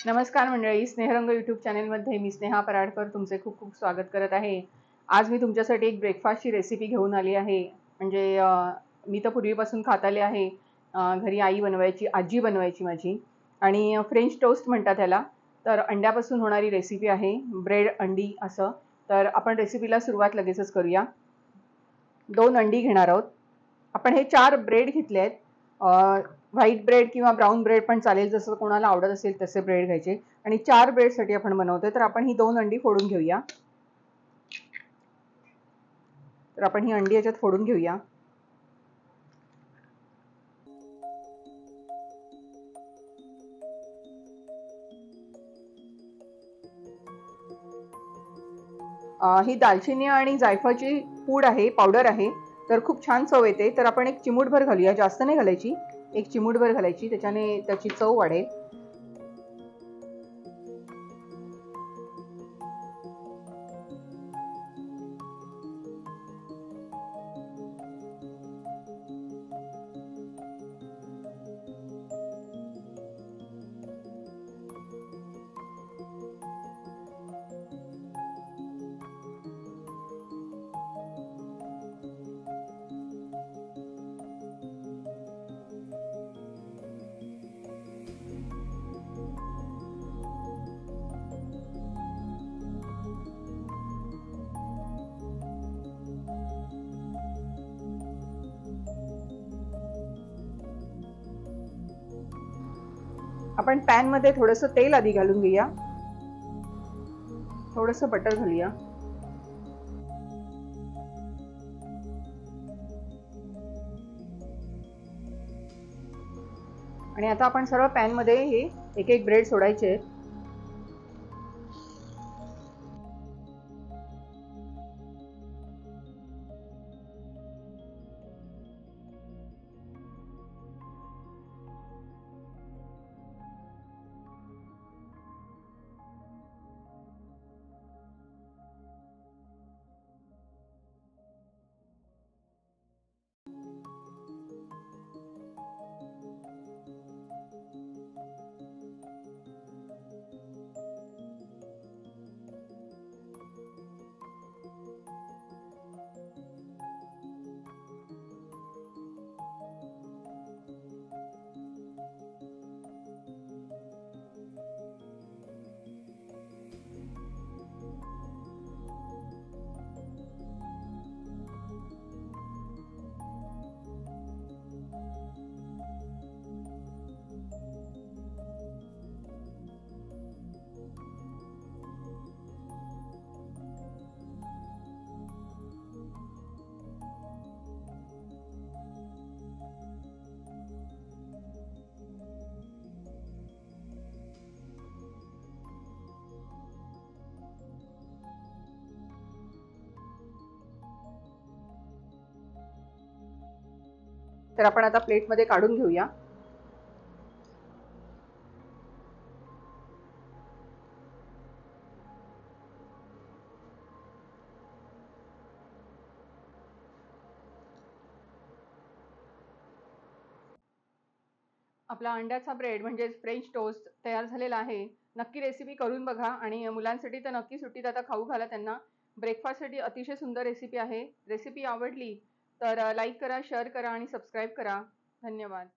नमस्कार मंडळी, स्नेहरंग यूट्यूब चॅनलमध्ये मी स्नेहा पराडकर तुमचे खूप खूप स्वागत करत आहे। आज मी तुमच्यासाठी एक ब्रेकफास्टची रेसिपी घेऊन आली आहे। म्हणजे मी तर पूर्वीपासून खात आले आहे। घरी आई बनवायची, आजी बनवायची माझी, आणि फ्रेंच टोस्ट म्हणतात त्याला। तर अंड्यापासून होणारी रेसिपी आहे, ब्रेड अंडी असं। तर आपण रेसिपीला सुरुवात लगेचच करूया। 2 अंडी घेणार आहोत आपण। हे 4 ब्रेड घेतले आहेत। व्हाईट ब्रेड किंवा ब्राउन ब्रेड पण चालेल, जसं कोणाला आवडत असेल तसे ब्रेड घ्यायचे। आणि 4 ब्रेडसाठी आपण बनवतोय, तर आपण ही 2 अंडी फोडून घेऊया। तर आपण ही अंडी याच्यात फोडून घेऊया। ही दालचिनी आणि जायफळची पूड आहे, पावडर आहे। तर खूप छान चव येते। तर आपण एक चिमूटभर घालूया, जास्त नाही घालायची, एक चिमूटभर घालायची, त्याच्याने त्याची चव वाढेल। आपण पॅन मध्ये थोडंसं तेल आधी घालून घेऊया, थोडंसं बटर घालूया। आणि आता आपण सरळ पॅन मध्ये हे एक एक ब्रेड सोडायचे आहेत। तर आपण आता प्लेट मध्ये काढून घेऊया। आपला अंड्याचा ब्रेड म्हणजे फ्रेंच टोस्ट तयार झालेला आहे। नक्की रेसिपी करून बघा, आणि मुलांसाठी तर नक्की सुट्टीत आता खाऊ घाला त्यांना। ब्रेकफास्टसाठी अतिशय सुंदर रेसिपी आहे। रेसिपी आवडली तर लाईक करा, शेअर करा आणि सबस्क्राईब करा। धन्यवाद।